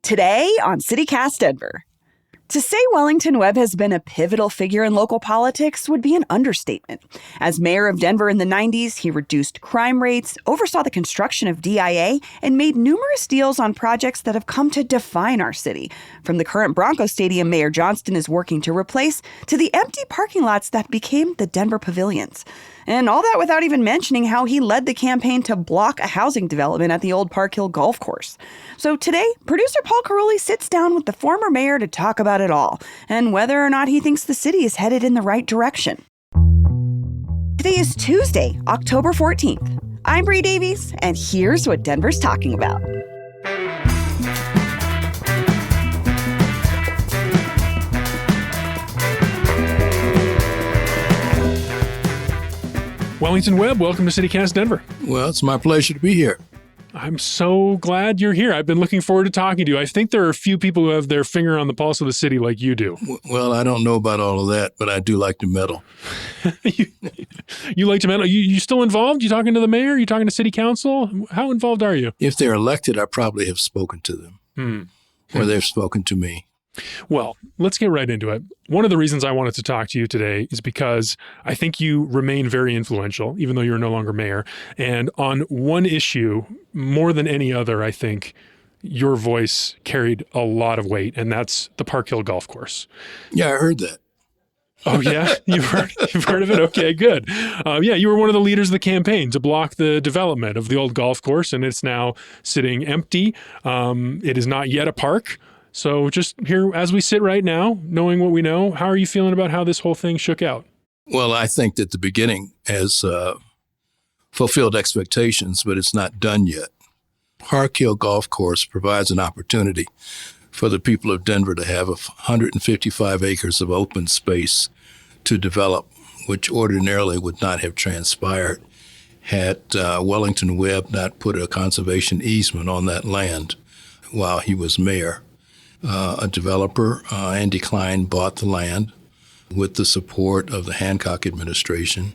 Today on CityCast Denver. To say Wellington Webb has been a pivotal figure in local politics would be an understatement. As mayor of Denver in the 90s, he reduced crime rates, oversaw the construction of DIA, and made numerous deals on projects that have come to define our city. From the current Broncos Stadium Mayor Johnston is working to replace, to the empty parking lots that became the Denver Pavilions. And all that without even mentioning how he led the campaign to block a housing development at the old Park Hill Golf Course. So today, producer Paul Karolyi sits down with the former mayor to talk about it all, and whether or not he thinks the city is headed in the right direction. Today is Tuesday, October 14th. I'm Bree Davies, and here's what Denver's talking about. Wellington Webb, welcome to CityCast Denver. Well, it's my pleasure to be here. I'm so glad you're here. I've been looking forward to talking to you. I think there are a few people who have their finger on the pulse of the city like you do. Well, I don't know about all of that, but I do like to meddle. You like to meddle? You still involved? You talking to the mayor? You talking to city council? How involved are you? If they're elected, I probably have spoken to them, or they've spoken to me. Well, let's get right into it. One of the reasons I wanted to talk to you today is because I think you remain very influential, even though you're no longer mayor. And on one issue, more than any other, I think your voice carried a lot of weight, and that's the Park Hill Golf Course. Yeah, I heard that. Oh, yeah? You've heard of it? Okay, good. Yeah, you were one of the leaders of the campaign to block the development of the old golf course, and it's now sitting empty. It is not yet a park. So just here as we sit right now, knowing what we know, how are you feeling about how this whole thing shook out? Well, I think that the beginning has fulfilled expectations, but it's not done yet. Park Hill Golf Course provides an opportunity for the people of Denver to have 155 acres of open space to develop, which ordinarily would not have transpired had Wellington Webb not put a conservation easement on that land while he was mayor. A developer, Andy Klein, bought the land with the support of the Hancock administration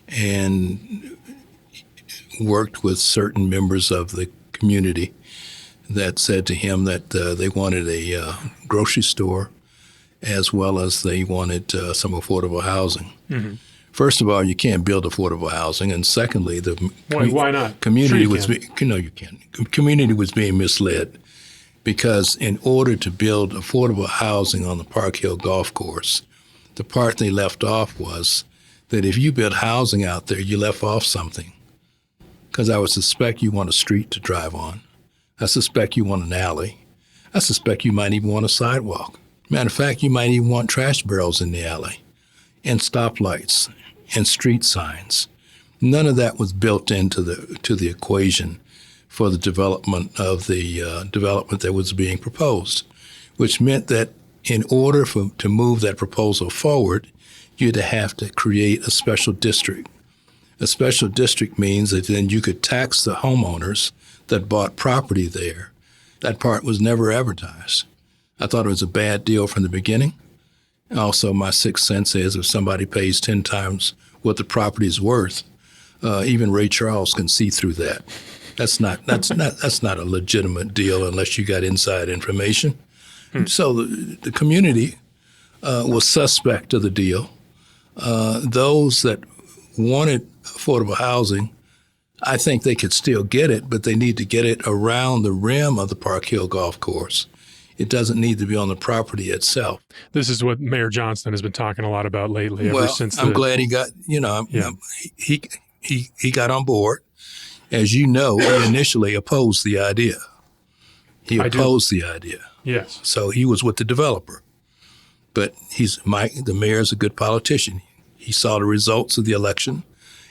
and worked with certain members of the community that said to him that they wanted a grocery store as well as they wanted some affordable housing. Mm-hmm. First of all, you can't build affordable housing, and secondly, why not? Community community was being misled. Because in order to build affordable housing on the Park Hill Golf Course, the part they left off was that if you build housing out there, you left off something. Because I would suspect you want a street to drive on. I suspect you want an alley. I suspect you might even want a sidewalk. Matter of fact, you might even want trash barrels in the alley, and stoplights, and street signs. None of that was built into the equation for the development of the development that was being proposed, which meant that in order to move that proposal forward, you'd have to create a special district. A special district means that then you could tax the homeowners that bought property there. That part was never advertised. I thought it was a bad deal from the beginning. Also, my sixth sense is if somebody pays 10 times what the property is worth, even Ray Charles can see through that. That's not a legitimate deal unless you got inside information. So the community was suspect of the deal. Those that wanted affordable housing, I think they could still get it, but they need to get it around the rim of the Park Hill Golf Course. It doesn't need to be on the property itself. This is what Mayor Johnston has been talking a lot about lately. I'm glad he got, he got on board. As you know, he initially opposed the idea. The idea. Yes. So he was with the developer. But the mayor is a good politician. He saw the results of the election,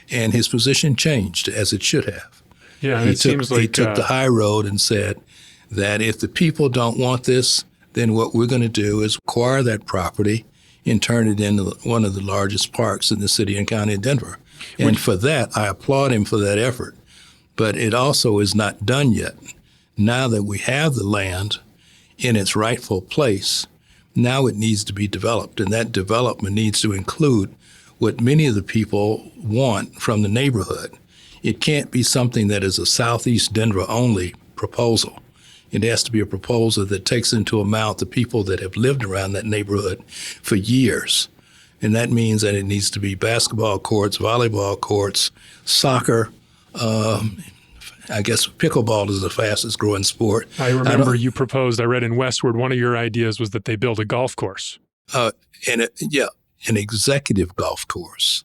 and his position changed, as it should have. Yeah, he took the high road and said that if the people don't want this, then what we're going to do is acquire that property and turn it into one of the largest parks in the city and county of Denver. And for that, I applaud him for that effort. But it also is not done yet. Now that we have the land in its rightful place, now it needs to be developed. And that development needs to include what many of the people want from the neighborhood. It can't be something that is a Southeast Denver only proposal. It has to be a proposal that takes into account the people that have lived around that neighborhood for years. And that means that it needs to be basketball courts, volleyball courts, soccer. I guess pickleball is the fastest growing sport. I remember you proposed, I read in Westward, one of your ideas was that they build a golf course. An executive golf course.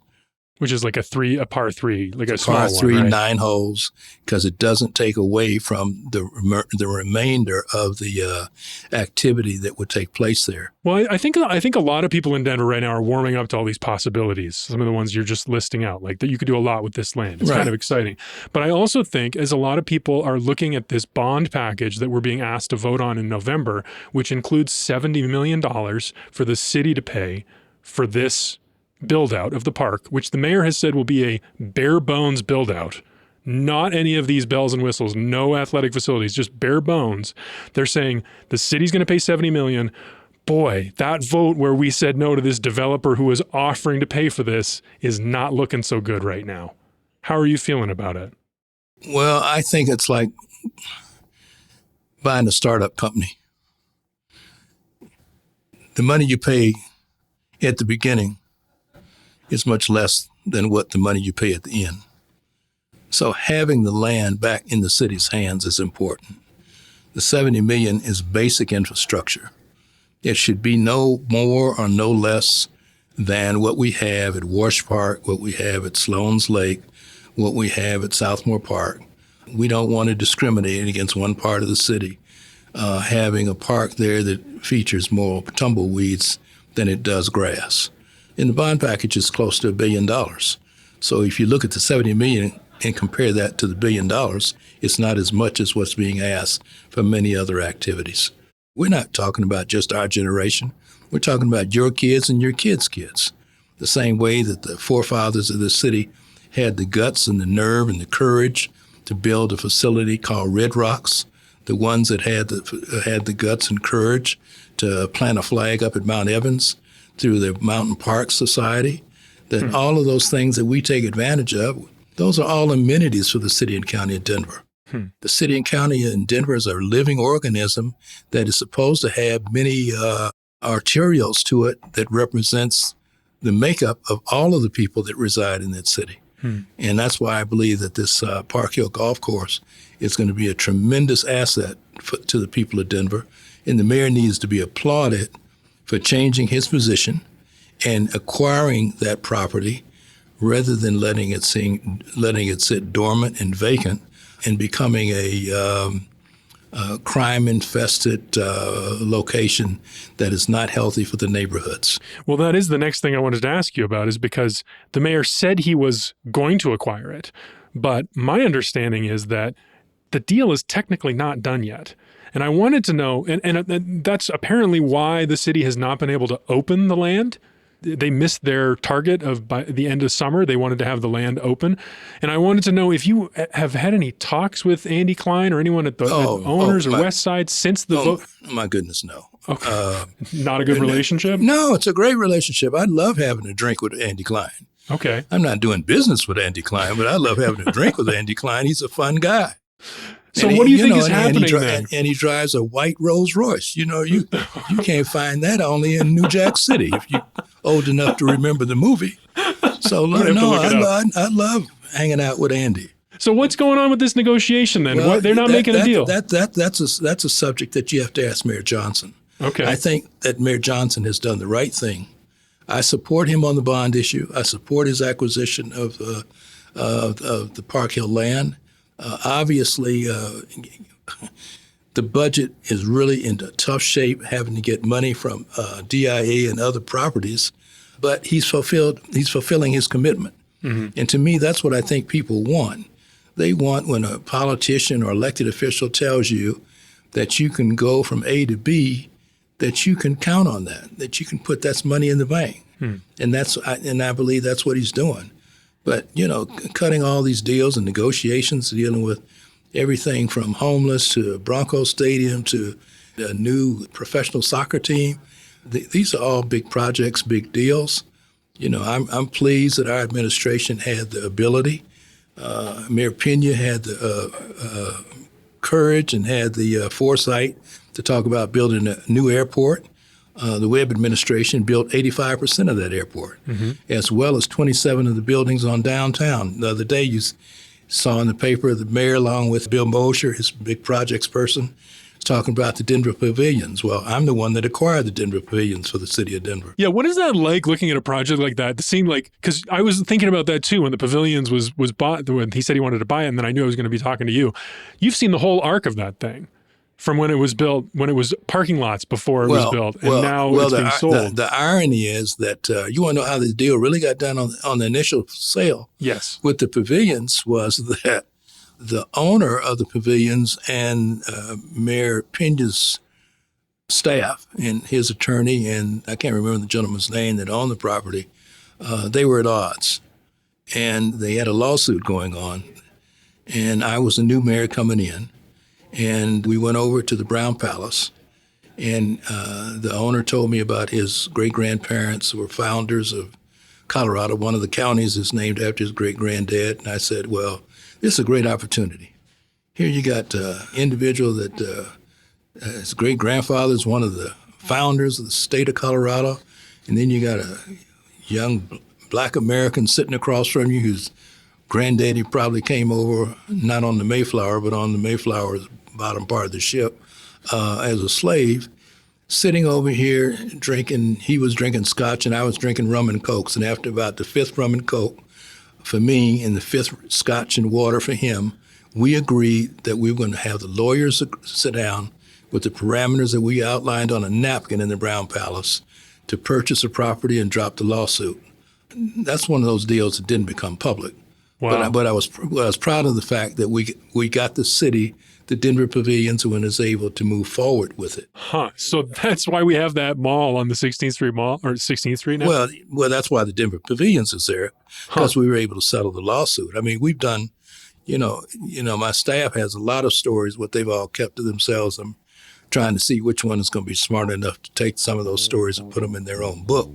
Which is like a par three, like a small par three, one, right? 9 holes, because it doesn't take away from the remainder of the activity that would take place there. Well, I think a lot of people in Denver right now are warming up to all these possibilities. Some of the ones you're just listing out, like that you could do a lot with this land. It's kind of exciting. But I also think, as a lot of people are looking at this bond package that we're being asked to vote on in November, which includes $70 million for the city to pay for this build out of the park, which the mayor has said will be a bare bones build out, not any of these bells and whistles, no athletic facilities, just bare bones. They're saying the city's going to pay $70 million. Boy, that vote where we said no to this developer who was offering to pay for this is not looking so good right now. How are you feeling about it? Well, I think it's like buying a startup company. The money you pay at the beginning is much less than what the money you pay at the end. So having the land back in the city's hands is important. The $70 million is basic infrastructure. It should be no more or no less than what we have at Wash Park, what we have at Sloan's Lake, what we have at Southmore Park. We don't want to discriminate against one part of the city, having a park there that features more tumbleweeds than it does grass. And the bond package is close to $1 billion. So if you look at the $70 million and compare that to the $1 billion, it's not as much as what's being asked for many other activities. We're not talking about just our generation. We're talking about your kids and your kids' kids. The same way that the forefathers of the city had the guts and the nerve and the courage to build a facility called Red Rocks, the ones that had the guts and courage to plant a flag up at Mount Evans, through the Mountain Park Society, that all of those things that we take advantage of, those are all amenities for the city and county of Denver. The city and county in Denver is a living organism that is supposed to have many arterials to it that represents the makeup of all of the people that reside in that city. And that's why I believe that this Park Hill Golf Course is going to be a tremendous asset to the people of Denver. And the mayor needs to be applauded for changing his position and acquiring that property rather than letting it sit dormant and vacant and becoming a crime-infested location that is not healthy for the neighborhoods. Well, that is the next thing I wanted to ask you about, is because the mayor said he was going to acquire it, but my understanding is that the deal is technically not done yet. And I wanted to know, and that's apparently why the city has not been able to open the land. They missed their target of by the end of summer. They wanted to have the land open. And I wanted to know if you have had any talks with Andy Klein or anyone at the owners or West Side since the vote. My goodness, no. Okay. Not a good relationship? No, it's a great relationship. I love having a drink with Andy Klein. Okay. I'm not doing business with Andy Klein, but I love having a drink with Andy Klein. He's a fun guy. So what do you think is happening then? And he drives a white Rolls Royce. You can't find that only in New Jack City if you're old enough to remember the movie. So I love hanging out with Andy. So what's going on with this negotiation then? Well, they're not making a deal. That's a subject that you have to ask Mayor Johnson. Okay. I think that Mayor Johnson has done the right thing. I support him on the bond issue. I support his acquisition of the Park Hill land. Obviously, the budget is really in tough shape, having to get money from DIA and other properties, but he's fulfilling his commitment. Mm-hmm. And to me, that's what I think people want. They want when a politician or elected official tells you that you can go from A to B, that you can count on that you can put that money in the bank. And I believe that's what he's doing. But, cutting all these deals and negotiations, dealing with everything from homeless to Bronco Stadium to a new professional soccer team, these are all big projects, big deals. I'm pleased that our administration had the ability. Mayor Pena had the courage and had the foresight to talk about building a new airport. The Webb administration built 85% of that airport, as well as 27 of the buildings on downtown. The other day you saw in the paper the mayor, along with Bill Mosher, his big projects person, was talking about the Denver pavilions. Well, I'm the one that acquired the Denver pavilions for the city of Denver. Yeah, what is that like looking at a project like that? It seemed like, because I was thinking about that too when the pavilions was bought, when he said he wanted to buy it, and then I knew I was going to be talking to you. You've seen the whole arc of that thing. From when it was built, when it was parking lots before it was built, and now it's being sold. The irony is that you want to know how this deal really got done on the initial sale. Yes. With the pavilions was that the owner of the pavilions and Mayor Pena's staff and his attorney, and I can't remember the gentleman's name that owned the property, they were at odds. And they had a lawsuit going on. And I was a new mayor coming in. And we went over to the Brown Palace, and the owner told me about his great-grandparents who were founders of Colorado. One of the counties is named after his great-granddad. And I said, well, this is a great opportunity. Here you got an individual that his great-grandfather is one of the founders of the state of Colorado, and then you got a young black American sitting across from you whose granddaddy probably came over, not on the Mayflower, but on the Mayflower's bottom part of the ship as a slave, sitting over here drinking. He was drinking scotch and I was drinking rum and cokes. And after about the fifth rum and coke for me and the fifth scotch and water for him, we agreed that we were going to have the lawyers sit down with the parameters that we outlined on a napkin in the Brown Palace to purchase a property and drop the lawsuit. That's one of those deals that didn't become public. Wow. But I was proud of the fact that we got the city, the Denver Pavilions, and was able to move forward with it. Huh. So that's why we have that mall on the 16th Street Mall, or 16th Street now? Well, that's why the Denver Pavilions is there, because we were able to settle the lawsuit. I mean, we've done, my staff has a lot of stories, what they've all kept to themselves. I'm trying to see which one is going to be smart enough to take some of those stories and put them in their own book.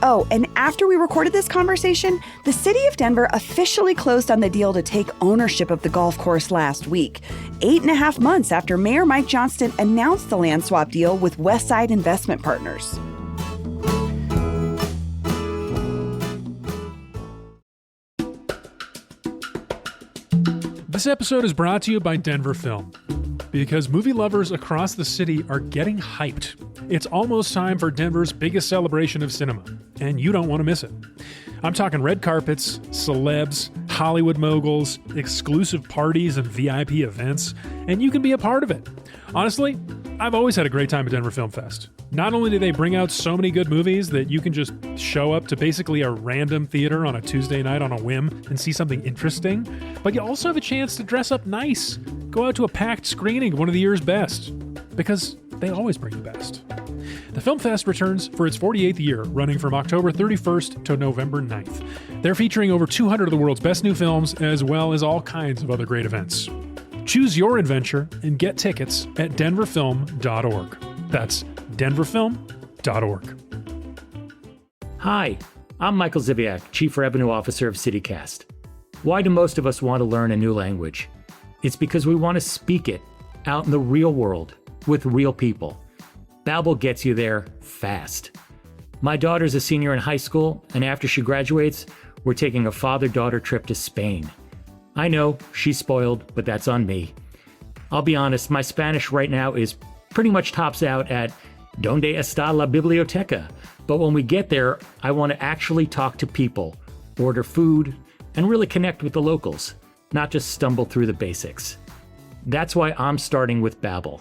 Oh, and after we recorded this conversation, the city of Denver officially closed on the deal to take ownership of the golf course last week, 8.5 months after Mayor Mike Johnston announced the land swap deal with Westside Investment Partners. This episode is brought to you by Denver Film, because movie lovers across the city are getting hyped. It's almost time for Denver's biggest celebration of cinema, and you don't want to miss it. I'm talking red carpets, celebs, Hollywood moguls, exclusive parties and VIP events, and you can be a part of it. Honestly, I've always had a great time at Denver Film Fest. Not only do they bring out so many good movies that you can just show up to basically a random theater on a Tuesday night on a whim and see something interesting, but you also have a chance to dress up nice, go out to a packed screening of one of the year's best, because they always bring the best. The Film Fest returns for its 48th year, running from October 31st to November 9th. They're featuring over 200 of the world's best new films, as well as all kinds of other great events. Choose your adventure and get tickets at denverfilm.org. That's denverfilm.org. Hi, I'm Michael Ziviak, Chief Revenue Officer of CityCast. Why do most of us want to learn a new language? It's because we want to speak it out in the real world with real people. Babbel gets you there fast. My daughter's a senior in high school, and after she graduates, we're taking a father-daughter trip to Spain. I know, she's spoiled, but that's on me. I'll be honest, my Spanish right now is pretty much tops out at "Donde está la biblioteca?" But when we get there, I want to actually talk to people, order food, and really connect with the locals, not just stumble through the basics. That's why I'm starting with Babbel.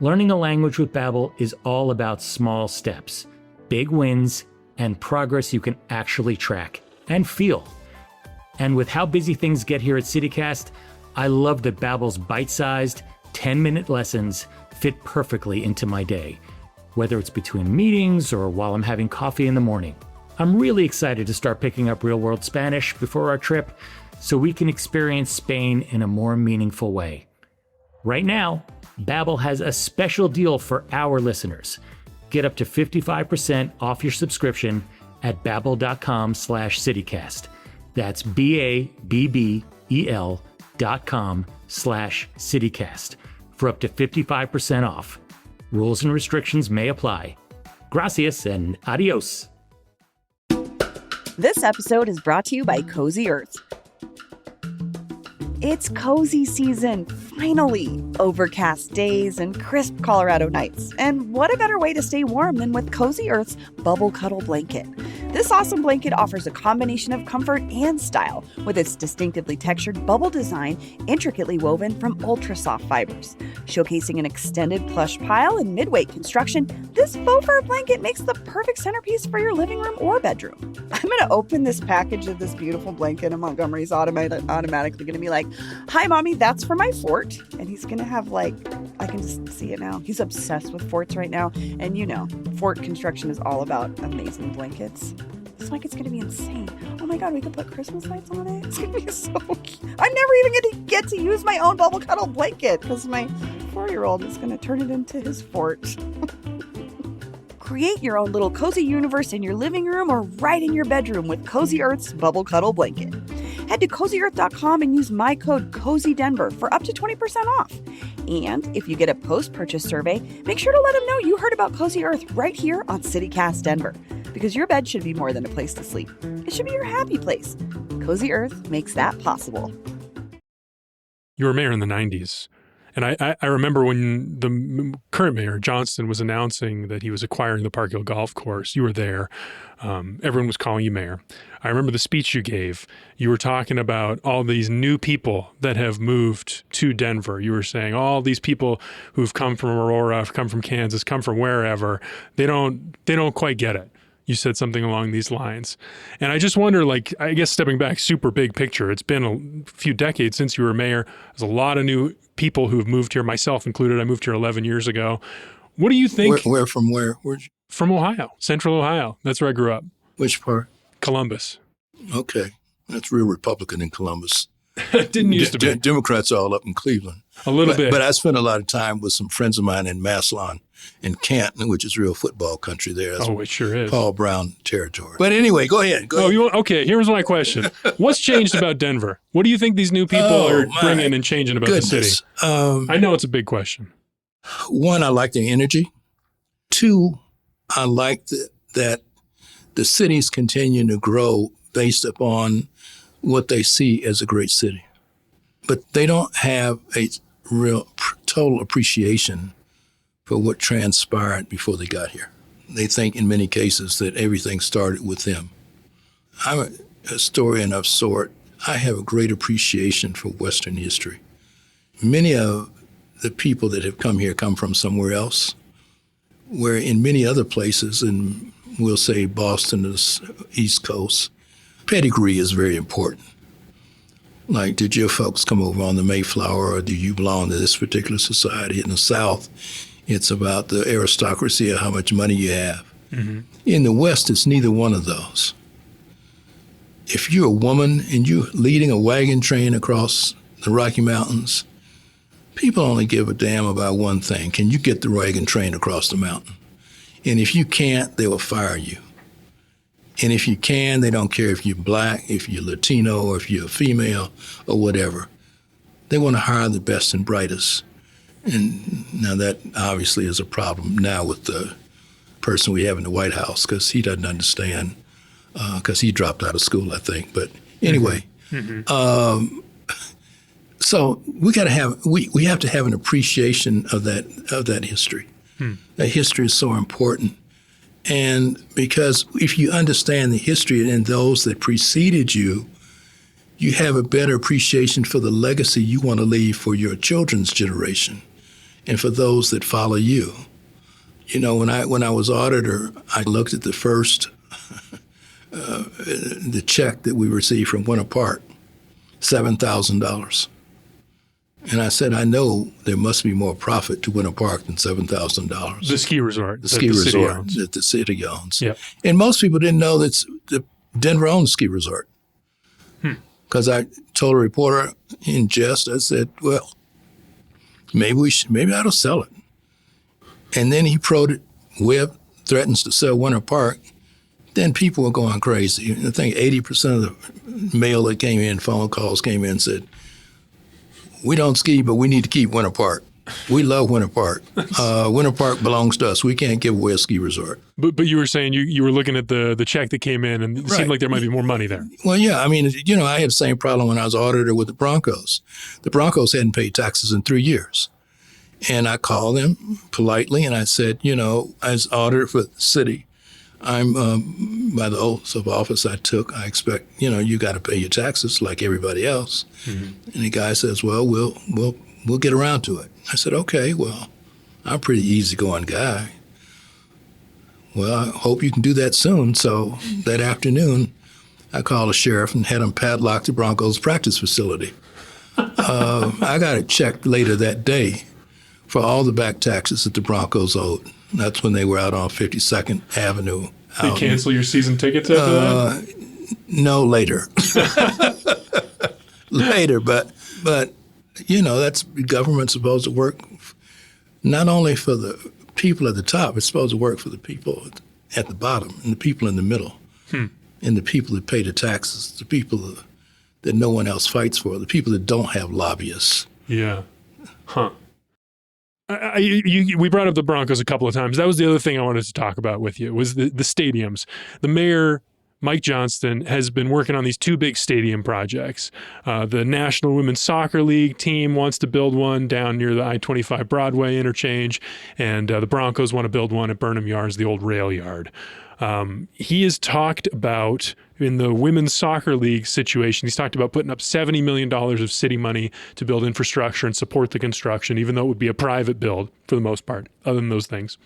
Learning a language with Babbel is all about small steps, big wins, and progress you can actually track and feel. And with how busy things get here at CityCast, I love that Babbel's bite-sized, 10-minute lessons fit perfectly into my day, whether it's between meetings or while I'm having coffee in the morning. I'm really excited to start picking up real-world Spanish before our trip so we can experience Spain in a more meaningful way. Right now, Babbel has a special deal for our listeners. Get up to 55% off your subscription at babbel.com/citycast. That's BABBEL.com/CityCast for up to 55% off. Rules and restrictions may apply. Gracias and adios. This episode is brought to you by Cozy Earth. It's cozy season, finally. Overcast days and crisp Colorado nights. And what a better way to stay warm than with Cozy Earth's Bubble Cuddle Blanket. This awesome blanket offers a combination of comfort and style with its distinctively textured bubble design intricately woven from ultra-soft fibers. Showcasing an extended plush pile and mid-weight construction, this faux fur blanket makes the perfect centerpiece for your living room or bedroom. I'm going to open this package of this beautiful blanket and Montgomery's automatically going to be like, "Hi, Mommy, that's for my fort." And he's going to have I can just see it now. He's obsessed with forts right now. And fort construction is all about amazing blankets. This blanket's going to be insane. Oh my God, we could put Christmas lights on it. It's going to be so cute. I'm never even going to get to use my own bubble cuddle blanket because my 4-year-old is going to turn it into his fort. Create your own little cozy universe in your living room or right in your bedroom with Cozy Earth's Bubble Cuddle Blanket. Head to CozyEarth.com and use my code CozyDenver for up to 20% off. And if you get a post-purchase survey, make sure to let them know you heard about Cozy Earth right here on CityCast Denver. Because your bed should be more than a place to sleep. It should be your happy place. Cozy Earth makes that possible. You were mayor in the 90s. And I remember when the current mayor, Johnston, was announcing that he was acquiring the Park Hill Golf Course. You were there. Everyone was calling you mayor. I remember the speech you gave. You were talking about all these new people that have moved to Denver. You were saying all these people who've come from Aurora, come from Kansas, come from wherever, they don't quite get it. You said something along these lines. And I just wonder, I guess stepping back, super big picture, it's been a few decades since you were mayor. There's a lot of new people who have moved here, myself included. I moved here 11 years ago. What do you think? Where from where? Where'd you? From Ohio, Central Ohio. That's where I grew up. Which part? Columbus. Okay. That's real Republican in Columbus. Didn't used to be. Democrats all up in Cleveland. A little bit. But I spent a lot of time with some friends of mine in Massillon in Canton, which is real football country there. That's it sure is. Paul Brown territory. But anyway, go ahead. Okay, here's my question. What's changed about Denver? What do you think these new people are bringing and changing about the city? I know it's a big question. One, I like the energy. Two, I like that the cities continue to grow based upon what they see as a great city. But they don't have a real total appreciation for what transpired before they got here. They think in many cases that everything started with them. I'm a historian of sort. I have a great appreciation for Western history. Many of the people that have come here come from somewhere else, where in many other places, and we'll say Boston is East Coast, pedigree is very important. Like, did your folks come over on the Mayflower, or do you belong to this particular society? In the South, it's about the aristocracy of how much money you have. Mm-hmm. In the West, it's neither one of those. If you're a woman and you're leading a wagon train across the Rocky Mountains, people only give a damn about one thing. Can you get the wagon train across the mountain? And if you can't, they will fire you. And if you can, they don't care if you're black, if you're Latino, or if you're a female, or whatever. They want to hire the best and brightest. And now that obviously is a problem now with the person we have in the White House, because he doesn't understand, because he dropped out of school, I think. But anyway, so we have to have an appreciation of that history. That history is so important. And because if you understand the history and those that preceded you, you have a better appreciation for the legacy you want to leave for your children's generation and for those that follow you. You know, when I was auditor, I looked at the first, the check that we received from Winter Park, $7,000. And I said, I know there must be more profit to Winter Park than $7,000. The ski resort. The ski resort that the city owns. Yep. And most people didn't know that Denver owns a ski resort. Because I told a reporter in jest, I said, well, maybe I ought to sell it. And then he Webb threatens to sell Winter Park then people were going crazy. I think 80% of the mail that came in, phone calls came in and said, we don't ski, but we need to keep Winter Park. We love Winter Park. Winter Park belongs to us. We can't give away a ski resort. But you were saying you were looking at the check that came in, and it seemed like there might be more money there. Well, yeah. I mean, I had the same problem when I was auditor with the Broncos. The Broncos hadn't paid taxes in 3 years. And I called them politely, and I said, as auditor for the city, I'm, by the oath of office I took, I expect, you got to pay your taxes like everybody else. Mm-hmm. And the guy says, well, we'll get around to it. I said, okay, well, I'm a pretty easygoing guy. Well, I hope you can do that soon. So that afternoon, I called the sheriff and had him padlock the Broncos practice facility. I got it checked later that day for all the back taxes that the Broncos owed. That's when they were out on 52nd Avenue. They cancel your season tickets after that? No, later. Later, but that's government's supposed to work not only for the people at the top, it's supposed to work for the people at the bottom and the people in the middle and the people that pay the taxes, the people that no one else fights for, the people that don't have lobbyists. Yeah. Huh. We brought up the Broncos a couple of times. That was the other thing I wanted to talk about with you was the stadiums. The mayor, Mike Johnston, has been working on these two big stadium projects. The National Women's Soccer League team wants to build one down near the I-25 Broadway interchange, and the Broncos want to build one at Burnham Yards, the old rail yard. He has talked about, in the Women's Soccer League situation, he's talked about putting up $70 million of city money to build infrastructure and support the construction, even though it would be a private build for the most part, other than those things.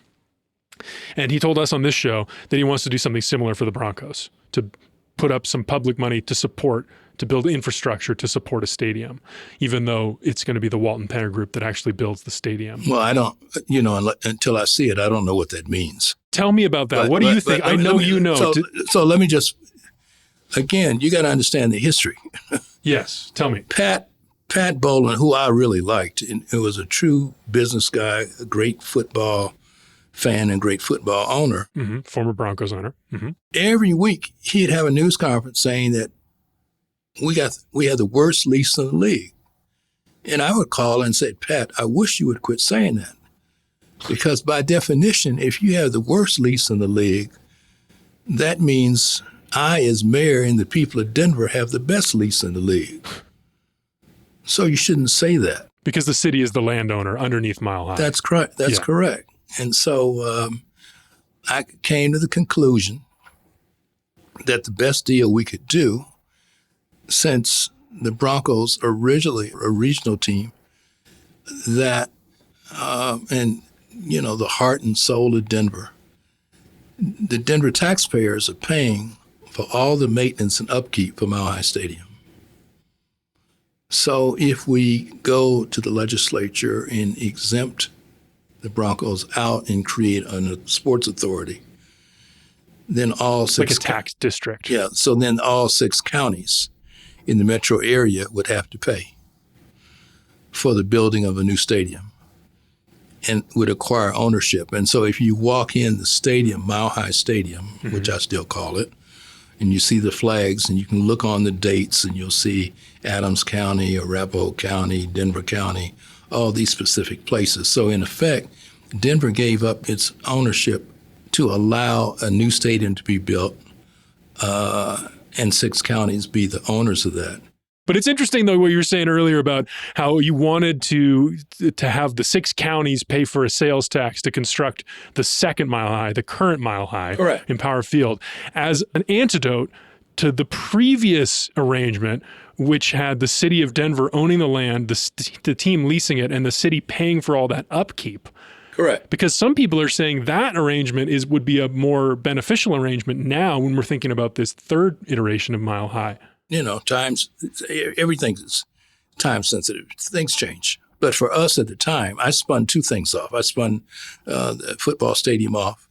And he told us on this show that he wants to do something similar for the Broncos, to put up some public money to build infrastructure to support a stadium, even though it's going to be the Walton Penner Group that actually builds the stadium. Well, I don't, until I see it, I don't know what that means. Tell me about that. What do you think? I know you know. So let me just, again, you got to understand the history. Yes, tell me. Pat Boland, who I really liked, and who was a true business guy, a great football fan and great football owner. Mm-hmm. Former Broncos owner. Mm-hmm. Every week he'd have a news conference saying that we had the worst lease in the league. And I would call and say, Pat, I wish you would quit saying that. Because by definition, if you have the worst lease in the league, that means I, as mayor, and the people of Denver have the best lease in the league. So you shouldn't say that. Because the city is the landowner underneath Mile High. That's correct. That's correct. And so I came to the conclusion that the best deal we could do, since the Broncos are originally a regional team, that, the heart and soul of Denver, the Denver taxpayers are paying for all the maintenance and upkeep for Mile High Stadium. So if we go to the legislature and exempt the Broncos out and create a sports authority, then all six... Like a tax district. Yeah, so then all 6 counties in the metro area would have to pay for the building of a new stadium and would acquire ownership. And so if you walk in the stadium, Mile High Stadium, mm-hmm. which I still call it, and you see the flags and you can look on the dates and you'll see Adams County, Arapahoe County, Denver County, all these specific places. So in effect, Denver gave up its ownership to allow a new stadium to be built and 6 counties be the owners of that. But it's interesting, though, what you were saying earlier about how you wanted to have the 6 counties pay for a sales tax to construct the second Mile High, the current Mile High Correct. In Power Field, as an antidote to the previous arrangement, which had the city of Denver owning the land, the team leasing it, and the city paying for all that upkeep. Correct. Because some people are saying that arrangement would be a more beneficial arrangement now when we're thinking about this third iteration of Mile High. Everything's time sensitive. Things change. But for us at the time, I spun 2 things off. I spun the football stadium off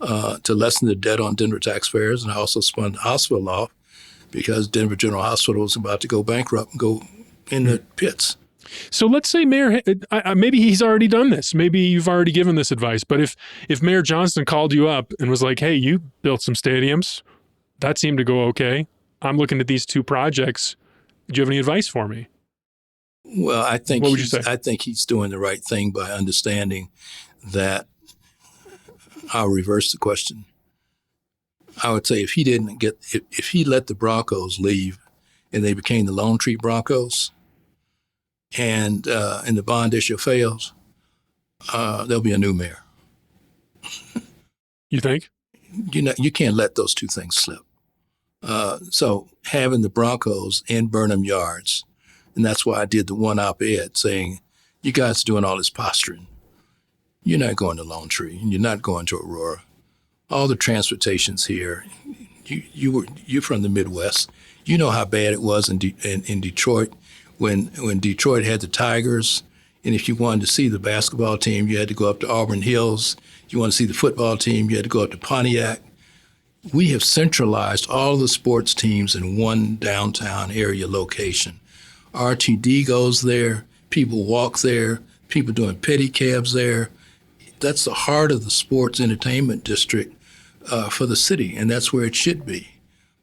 to lessen the debt on Denver taxpayers, and I also spun the hospital off because Denver General Hospital was about to go bankrupt and go in the pits. So let's say Mayor, maybe he's already done this. Maybe you've already given this advice. But if Mayor Johnston called you up and was like, hey, you built some stadiums, that seemed to go okay. I'm looking at these two projects. Do you have any advice for me? Well, What would you say? I think he's doing the right thing by understanding that. I'll reverse the question. I would say if he let the Broncos leave and they became the Lone Tree Broncos and the bond issue fails, there'll be a new mayor. You think? You can't let those two things slip. So having the Broncos in Burnham Yards, and that's why I did the one op-ed saying, you guys are doing all this posturing. You're not going to Lone Tree, and you're not going to Aurora. All the transportation's here. You're from the Midwest. You know how bad it was in Detroit when Detroit had the Tigers, and if you wanted to see the basketball team, you had to go up to Auburn Hills. If you want to see the football team, you had to go up to Pontiac. We have centralized all the sports teams in one downtown area location. RTD goes there. People walk there. People doing pedicabs there. That's the heart of the sports entertainment district for the city, and that's where it should be.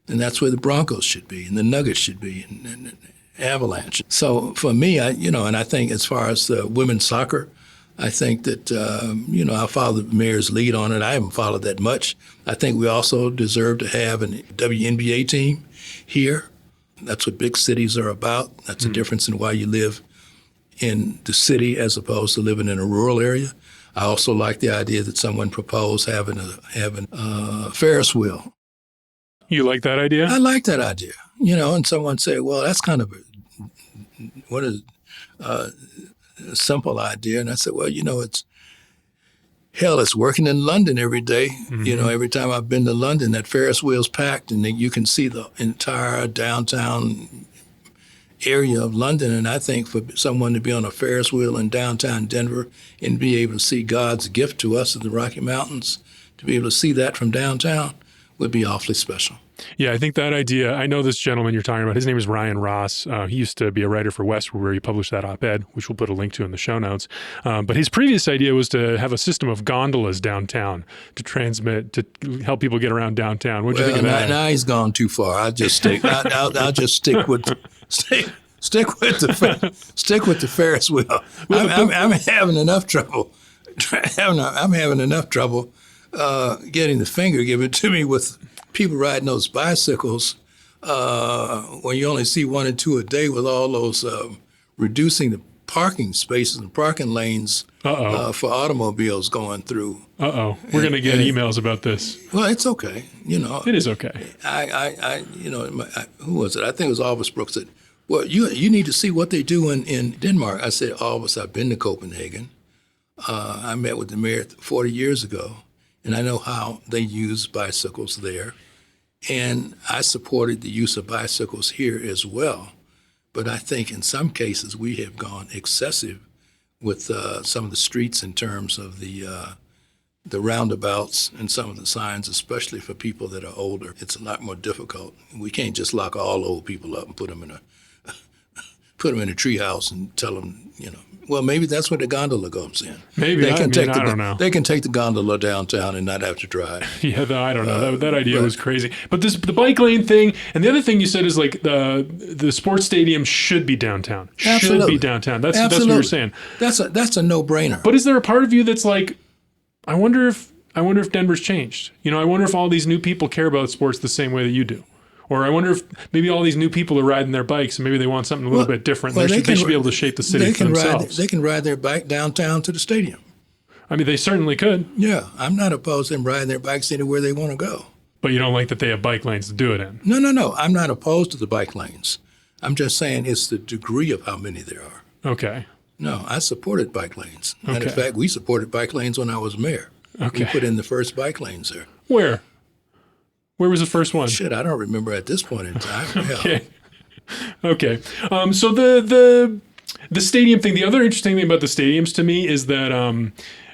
And that's where the Broncos should be, and the Nuggets should be, and Avalanche. So for me, and I think as far as women's soccer, I think that, I follow the mayor's lead on it. I haven't followed that much. I think we also deserve to have a WNBA team here. That's what big cities are about. That's the difference in why you live in the city as opposed to living in a rural area. I also like the idea that someone proposed having a Ferris wheel. You like that idea? I like that idea. And someone said, well, that's kind of a simple idea. And I said, well, it's working in London every day. Mm-hmm. Every time I've been to London, that Ferris wheel's packed, and then you can see the entire downtown area of London. And I think for someone to be on a Ferris wheel in downtown Denver and be able to see God's gift to us in the Rocky Mountains, to be able to see that from downtown would be awfully special. Yeah, I think that idea, I know this gentleman you're talking about. His name is Ryan Ross. He used to be a writer for Westward, where he published that op-ed, which we'll put a link to in the show notes. But his previous idea was to have a system of gondolas downtown to help people get around downtown. What do you think of that? Now he's gone too far. I'll just stick with the Ferris wheel. I'm having enough trouble. I'm having enough trouble getting the finger given to me with people riding those bicycles when you only see 1 or 2 a day, with all those reducing the parking spaces and parking lanes for automobiles going through. We're going to get emails about this. Well, it's okay. It is okay. Who was it? I think it was Alvis Brooks said, well, you need to see what they do in Denmark. I said, Alvis, I've been to Copenhagen. I met with the mayor 40 years ago, and I know how they use bicycles there. And I supported the use of bicycles here as well. But I think in some cases we have gone excessive with some of the streets in terms of the roundabouts and some of the signs, especially for people that are older. It's a lot more difficult. We can't just lock all old people up and put them in a treehouse and tell them, well, maybe that's where the gondola goes in. Maybe. I don't know. They can take the gondola downtown and not have to drive. Yeah, I don't know. That idea was crazy. But the bike lane thing, and the other thing you said is like the sports stadium should be downtown. Absolutely. Should be downtown. That's what you're saying. That's a no-brainer. But is there a part of you that's like, I wonder if Denver's changed? I wonder if all these new people care about sports the same way that you do. Or I wonder if maybe all these new people are riding their bikes and maybe they want something a little bit different. They should be able to shape the city for themselves. They can ride their bike downtown to the stadium. I mean, they certainly could. Yeah, I'm not opposed to them riding their bikes anywhere they want to go. But you don't like that they have bike lanes to do it in? No. I'm not opposed to the bike lanes. I'm just saying it's the degree of how many there are. Okay. No, I supported bike lanes. Matter of Okay. fact, we supported bike lanes when I was mayor. Okay. We put in the first bike lanes there. Where? Where was the first one? Shit, I don't remember at this point in time. Okay. Okay. So the stadium thing, the other interesting thing about the stadiums to me is that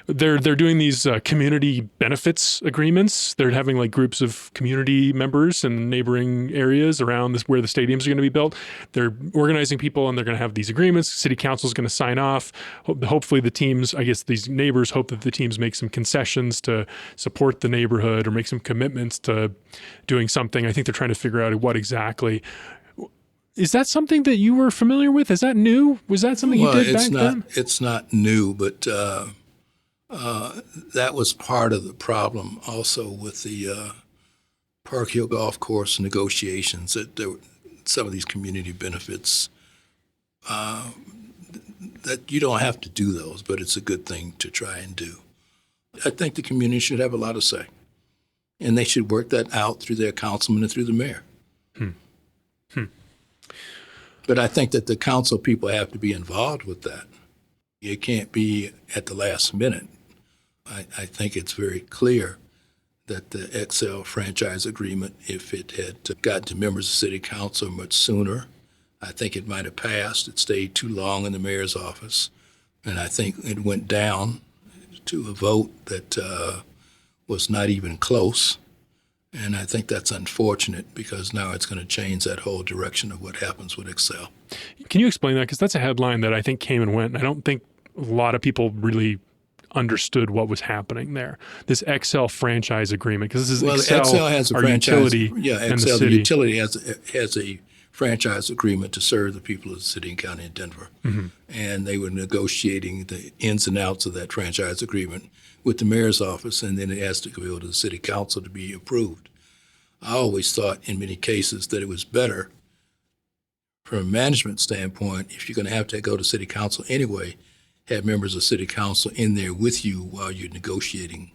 they're doing these community benefits agreements. They're having like groups of community members in neighboring areas around where the stadiums are going to be built. They're organizing people, and they're going to have these agreements. City council is going to sign off. Hopefully the teams, I guess these neighbors hope that the teams make some concessions to support the neighborhood or make some commitments to doing something. I think they're trying to figure out what exactly. Is that something that you were familiar with? Is that new? Was that something you did back then? It's not new, but that was part of the problem also with the Park Hill Golf Course negotiations, that there were some of these community benefits that you don't have to do those, but it's a good thing to try and do. I think the community should have a lot of say, and they should work that out through their councilman and through the mayor. But I think that the council people have to be involved with that. It can't be at the last minute. I think it's very clear that the XL franchise agreement, if it had gotten to members of city council much sooner, I think it might have passed. It stayed too long in the mayor's office, and I think it went down to a vote that was not even close. And I think that's unfortunate, because now it's going to change that whole direction of what happens with Excel. Can you explain that? Because that's a headline that I think came and went, and I don't think a lot of people really understood what was happening there. This XL franchise agreement, because this is XL has a franchise. Utility and XL, the city. the utility has a franchise agreement to serve the people of the city and county of Denver. Mm-hmm. And they were negotiating the ins and outs of that franchise agreement with the mayor's office, and then it has to go to the city council to be approved. I always thought in many cases that it was better from a management standpoint, if you're going to go to city council anyway, have members of city council in there with you while you're negotiating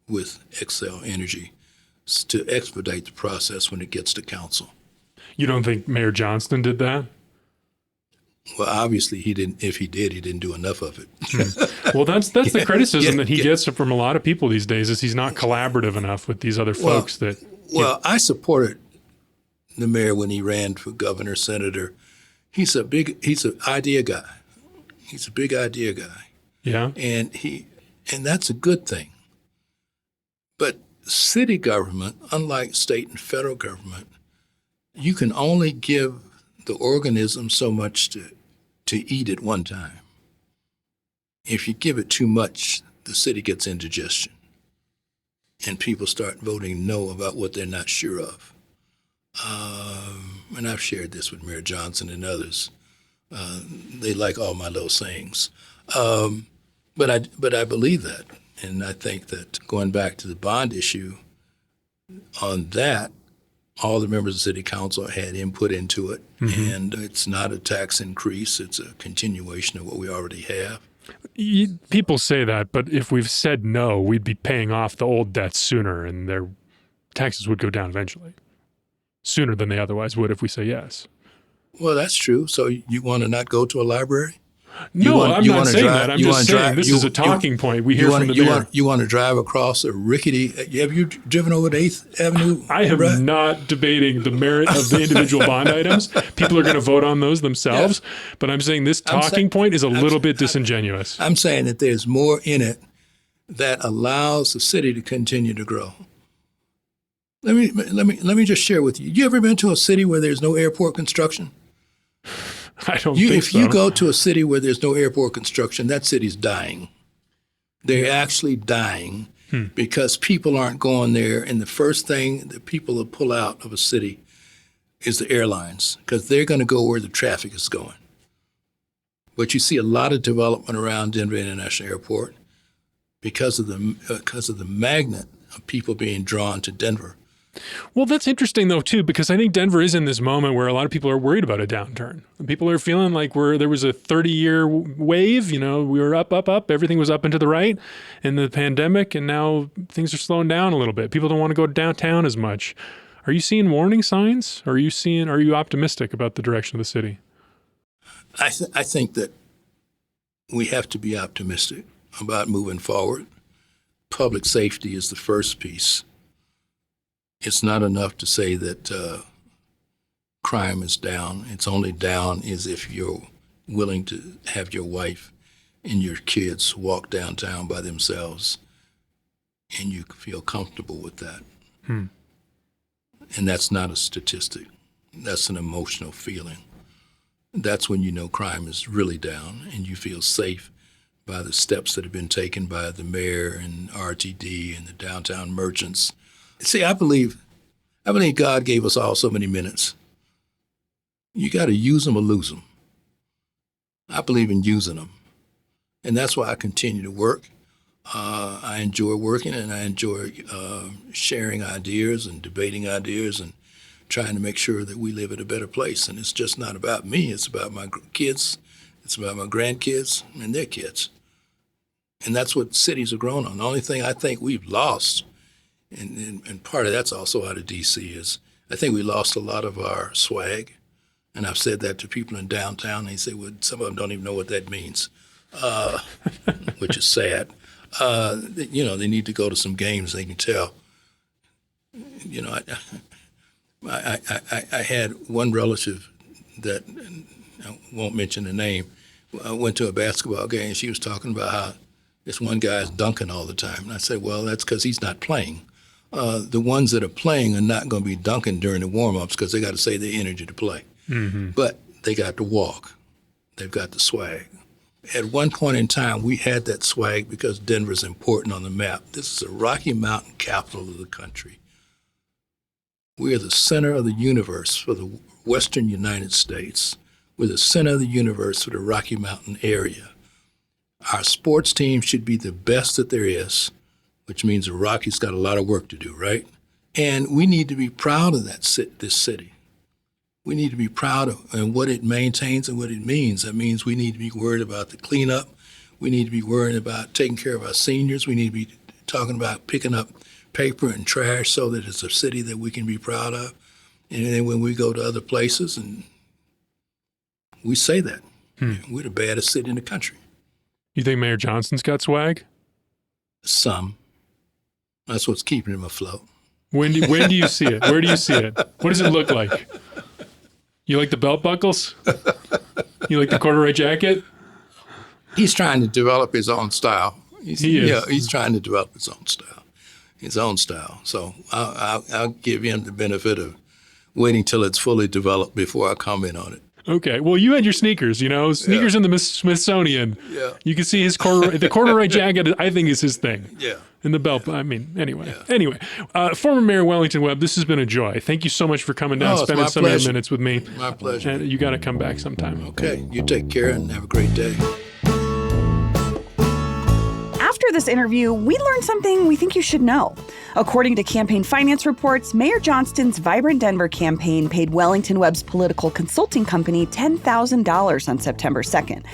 with Excel Energy to expedite the process when it gets to council. You don't think Mayor Johnston did that? Well, obviously he didn't. If he did, he didn't do enough of it. Well, that's the criticism that he gets from a lot of people these days, is he's not collaborative enough with these other folks. I supported the mayor when he ran for governor, senator. He's an idea guy. He's a big idea guy. Yeah. And that's a good thing. But city government, unlike state and federal government, you can only give the organism so much to eat at one time. If you give it too much, the city gets indigestion, and people start voting no about what they're not sure of. And I've shared this with Mayor Johnson and others. They like all my little sayings. But I believe that, and I think that going back to the bond issue, on that, all the members of the city council had input into it, mm-hmm. and it's not a tax increase. It's a continuation of what we already have. People say that, but if we've said no, we'd be paying off the old debts sooner, and their taxes would go down eventually, sooner than they otherwise would if we say yes. Well, that's true. So you want to not go to a library? No, I'm not saying that. I'm just saying this is a talking point we hear from the mayor. You want to drive across a rickety... Have you driven over the 8th Avenue? I am not debating the merit of the individual bond items. People are going to vote on those themselves. Yeah. But I'm saying this talking point is a little bit disingenuous. I'm saying that there's more in it that allows the city to continue to grow. Let me just share with you. You ever been to a city where there's no airport construction? I don't think so. If you go to a city where there's no airport construction, that city's dying. They're actually dying because people aren't going there. And the first thing that people will pull out of a city is the airlines, because they're going to go where the traffic is going. But you see a lot of development around Denver International Airport because of the magnet of people being drawn to Denver. Well, that's interesting, though, too, because I think Denver is in this moment where a lot of people are worried about a downturn. People are feeling like there was a 30-year wave. You know, we were up. Everything was up and to the right in the pandemic, and now things are slowing down a little bit. People don't want to go downtown as much. Are you seeing warning signs? Are you optimistic about the direction of the city? I think that we have to be optimistic about moving forward. Public safety is the first piece. It's not enough to say that crime is down. It's only down is if you're willing to have your wife and your kids walk downtown by themselves and you feel comfortable with that. And that's not a statistic. That's an emotional feeling. That's when you know crime is really down and you feel safe by the steps that have been taken by the mayor and RTD and the downtown merchants. See, I believe God gave us all so many minutes. You got to use them or lose them. I believe in using them. And that's why I continue to work. I enjoy working, and I enjoy sharing ideas and debating ideas and trying to make sure that we live at a better place. And it's just not about me. It's about my kids. It's about my grandkids and their kids. And that's what cities have grown on. The only thing I think we've lost, and part of that's also out of D.C., is I think we lost a lot of our swag. And I've said that to people in downtown. They say, well, some of them don't even know what that means, which is sad. They need to go to some games. They can tell. I had one relative that, I won't mention the name, I went to a basketball game, and she was talking about how this one guy is dunking all the time. And I said, well, that's because he's not playing. The ones that are playing are not going to be dunking during the warm-ups because they got to save their energy to play. Mm-hmm. But they got to walk. They've got the swag. At one point in time, we had that swag because Denver's important on the map. This is the Rocky Mountain capital of the country. We are the center of the universe for the western United States. We're the center of the universe for the Rocky Mountain area. Our sports team should be the best that there is, which means the Rockies got a lot of work to do, right? And we need to be proud of this city. We need to be proud of and what it maintains and what it means. That means we need to be worried about the cleanup. We need to be worried about taking care of our seniors. We need to be talking about picking up paper and trash so that it's a city that we can be proud of. And then when we go to other places, and we say that, we're the baddest city in the country. You think Mayor Johnson's got swag? Some. That's what's keeping him afloat. When do you see it? Where do you see it? What does it look like? You like the belt buckles? You like the corduroy jacket? He's trying to develop his own style. He is. Yeah, he's trying to develop his own style. So I'll give him the benefit of waiting till it's fully developed before I comment on it. Okay. Well, you had your sneakers, sneakers in the Smithsonian. Yeah. You can see his the corduroy jacket, I think, is his thing. Yeah. And the belt, anyway. Yeah. Anyway, former Mayor Wellington Webb, this has been a joy. Thank you so much for coming down, spending some of your minutes with me. My pleasure. And you got to come back sometime. Okay. You take care and have a great day. After this interview, we learned something we think you should know. According to campaign finance reports, Mayor Johnston's Vibrant Denver campaign paid Wellington Webb's political consulting company $10,000 on September 2nd.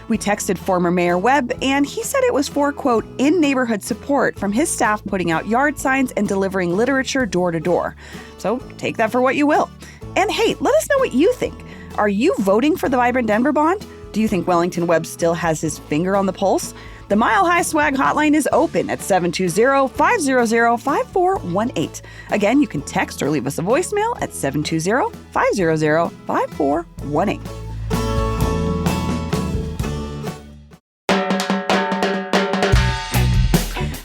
We texted former Mayor Webb, and he said it was for, quote, in-neighborhood support from his staff putting out yard signs and delivering literature door to door. So take that for what you will. And hey, let us know what you think. Are you voting for the Vibrant Denver bond? Do you think Wellington Webb still has his finger on the pulse? The Mile High Swag Hotline is open at 720-500-5418. Again, you can text or leave us a voicemail at 720-500-5418.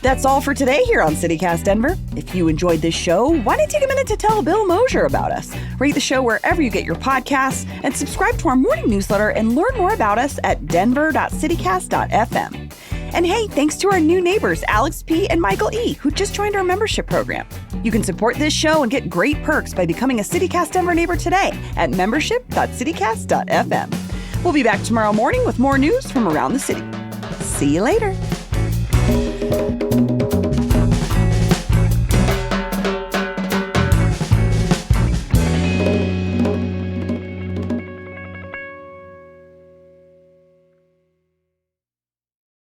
That's all for today here on CityCast Denver. If you enjoyed this show, why don't you take a minute to tell Bill Mosier about us? Rate the show wherever you get your podcasts and subscribe to our morning newsletter and learn more about us at denver.citycast.fm. And hey, thanks to our new neighbors, Alex P. and Michael E., who just joined our membership program. You can support this show and get great perks by becoming a CityCast Denver neighbor today at membership.citycast.fm. We'll be back tomorrow morning with more news from around the city. See you later.